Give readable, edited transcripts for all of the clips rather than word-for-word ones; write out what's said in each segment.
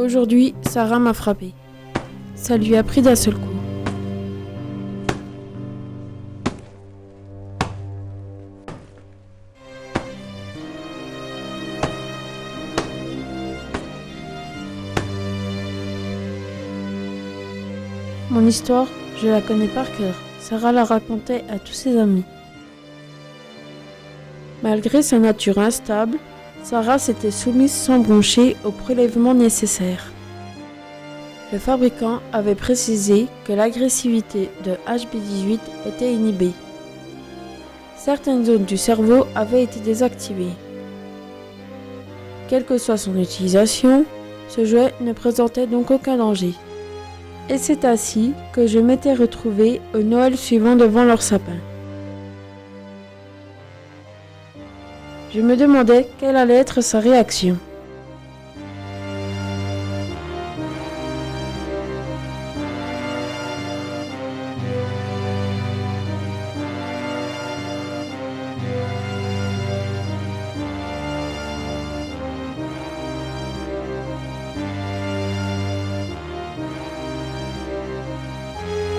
Aujourd'hui, Sarah m'a frappé. Ça lui a pris d'un seul coup. Mon histoire, je la connais par cœur. Sarah la racontait à tous ses amis. Malgré sa nature instable, Sarah s'était soumise sans broncher aux prélèvements nécessaires. Le fabricant avait précisé que l'agressivité de HB18 était inhibée. Certaines zones du cerveau avaient été désactivées. Quelle que soit son utilisation, ce jouet ne présentait donc aucun danger. Et c'est ainsi que je m'étais retrouvée au Noël suivant devant leur sapin. Je me demandais quelle allait être sa réaction.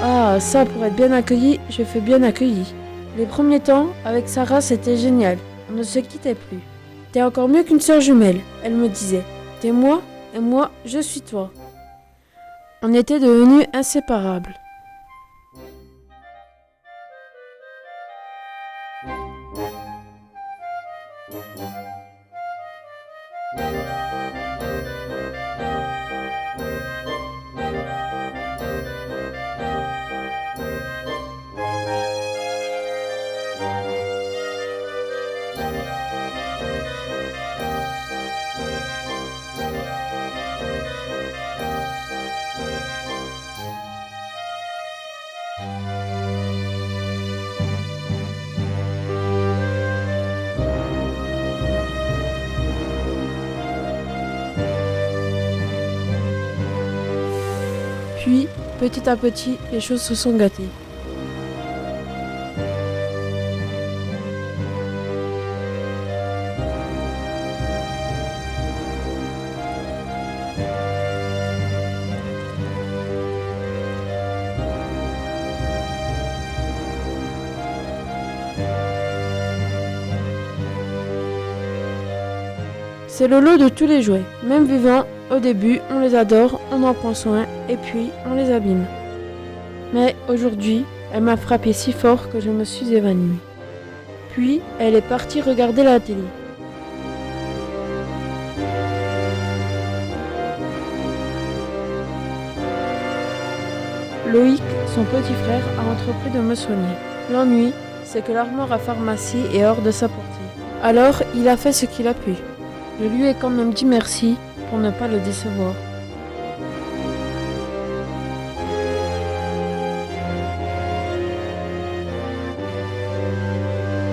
Ah, ça, pour être bien accueilli, je fais bien accueilli. Les premiers temps, avec Sarah, c'était génial. On ne se quittait plus. T'es encore mieux qu'une sœur jumelle, elle me disait. T'es moi, et moi, je suis toi. On était devenus inséparables. Puis, petit à petit, les choses se sont gâtées. C'est le lot de tous les jouets, même vivants. Au début, on les adore, on en prend soin, et puis on les abîme. Mais aujourd'hui, elle m'a frappé si fort que je me suis évanouie. Puis, elle est partie regarder la télé. Loïc, son petit frère, a entrepris de me soigner. L'ennui, c'est que l'armoire à pharmacie est hors de sa portée. Alors, il a fait ce qu'il a pu. Je lui ai quand même dit merci pour ne pas le décevoir.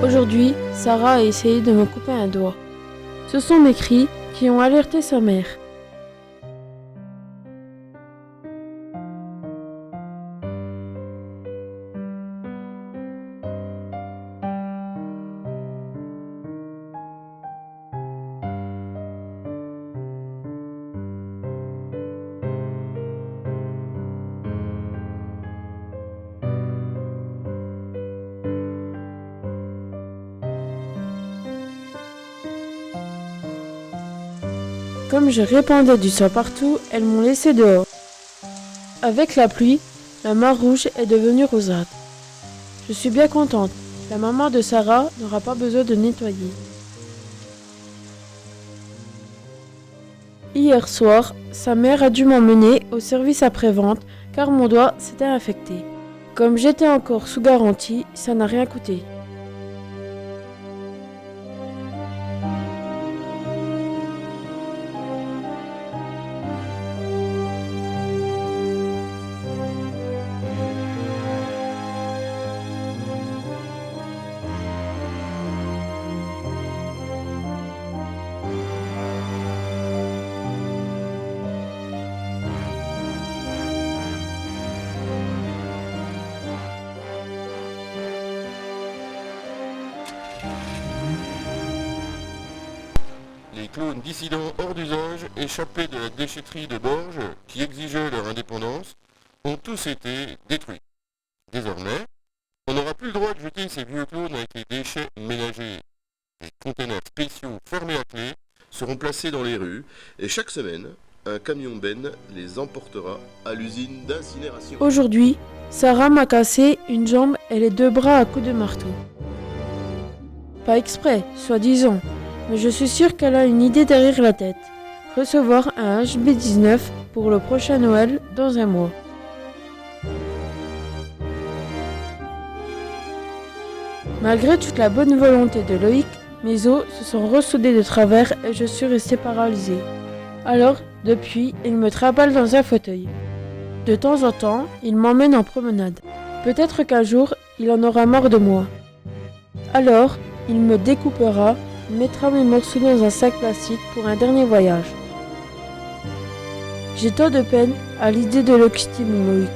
Aujourd'hui, Sarah a essayé de me couper un doigt. Ce sont mes cris qui ont alerté sa mère. Comme je répandais du sang partout, elles m'ont laissé dehors. Avec la pluie, la mare rouge est devenue rosâtre. Je suis bien contente. La maman de Sarah n'aura pas besoin de nettoyer. Hier soir, sa mère a dû m'emmener au service après-vente car mon doigt s'était infecté. Comme j'étais encore sous garantie, ça n'a rien coûté. clones dissidents hors d'usage, échappés de la déchetterie de Borges, qui exigeait leur indépendance, ont tous été détruits. Désormais, on n'aura plus le droit de jeter ces vieux clones avec les déchets ménagers. Les containers spéciaux fermés à clé seront placés dans les rues et chaque semaine, un camion Ben les emportera à l'usine d'incinération. Aujourd'hui, Sarah m'a cassé une jambe et les deux bras à coups de marteau. Pas exprès, soi-disant, mais je suis sûre qu'elle a une idée derrière la tête. Recevoir un HB19 pour le prochain Noël dans un mois. Malgré toute la bonne volonté de Loïc, mes os se sont ressoudés de travers et je suis restée paralysée. Alors, depuis, il me trimballe dans un fauteuil. De temps en temps, il m'emmène en promenade. Peut-être qu'un jour, il en aura marre de moi. Alors, il me découpera, mettra mes morceaux dans un sac plastique pour un dernier voyage. J'ai tant de peine à l'idée de le quitter, mon Loïc.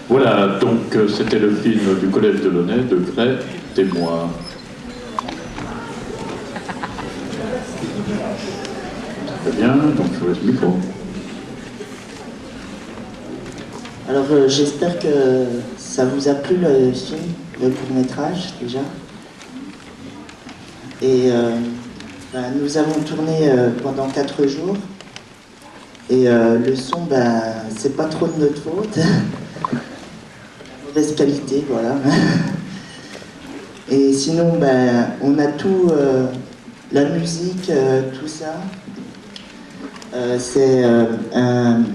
Voilà, donc c'était le film du Collège de Launay, de Gray, Témoin. Très bien, donc je vous laisse le micro. Alors j'espère que ça vous a plu le film, le court-métrage déjà. Et nous avons tourné pendant 4 jours. Et le son, c'est pas trop de notre faute. Mauvaise qualité, voilà. Et sinon, on a tout, la musique, tout ça. C'est un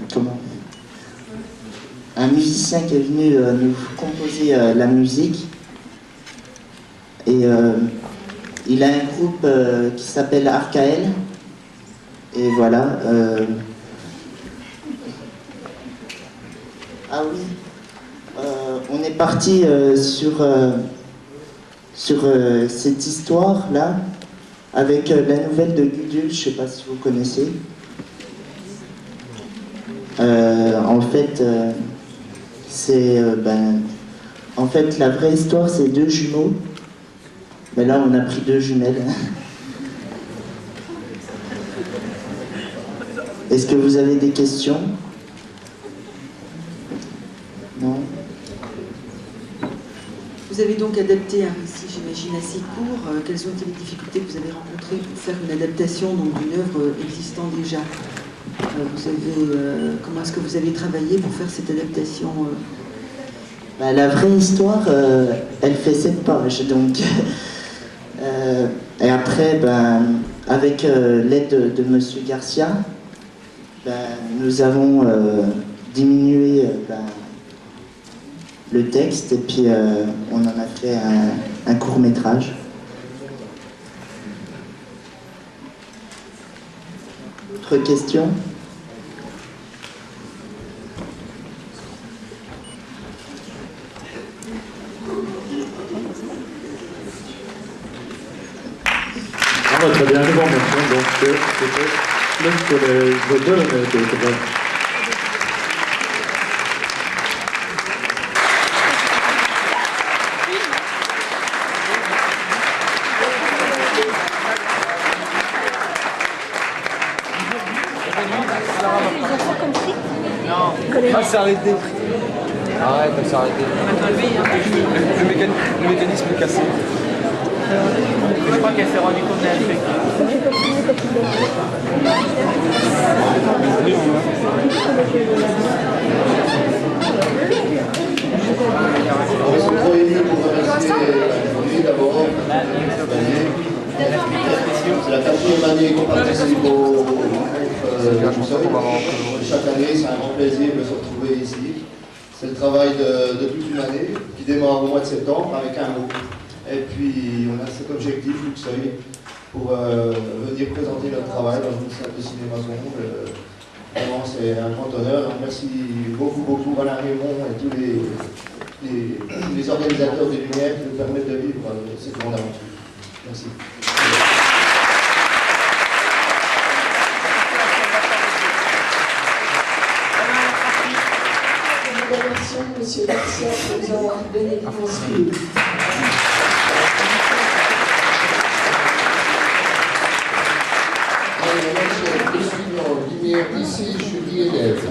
musicien qui est venu nous composer la musique. Et il a un groupe qui s'appelle Archael. Et voilà. Ah oui. On est parti sur cette histoire-là avec la nouvelle de Gudule, je ne sais pas si vous connaissez. En fait, en fait, la vraie histoire, c'est 2 jumeaux. Mais là, on a pris 2 jumelles. Est-ce que vous avez des questions? Non? Vous avez donc adapté un récit, j'imagine, assez court. Quelles ont été les difficultés que vous avez rencontrées pour faire une adaptation d'une œuvre existant déjà? Comment est-ce que vous avez travaillé pour faire cette adaptation? La vraie histoire, elle fait 7 pages, donc. Et après, avec l'aide de Monsieur Garcia, nous avons diminué le texte et puis on en a fait un court-métrage. Autre question? Très bien, nous vous remercions. Donc, c'était le Collège de Launay. Ah, c'est arrêté. Arrête, c'est arrêté. Le mécanisme est cassé. Je crois qu'elle s'est rendue compte d'un truc. On va se retrouver pour remercier lui d'abord. C'est la 4e année qu'on participe au chaque année, c'est un grand plaisir de se retrouver ici. C'est le travail de toute une année qui démarre au mois de septembre avec un mot. Et puis on a cet objectif, Luxeuil, pour venir présenter notre travail dans une salle de cinéma Zonge. Vraiment, c'est un grand honneur. Merci beaucoup Alain Raymond et tous les organisateurs des Lumières qui nous permettent de vivre cette grande aventure. Merci. Nous remercions M. Garcia pour nous avoir donné l'immense film. Je suis en lumière d'ici, Julie élève.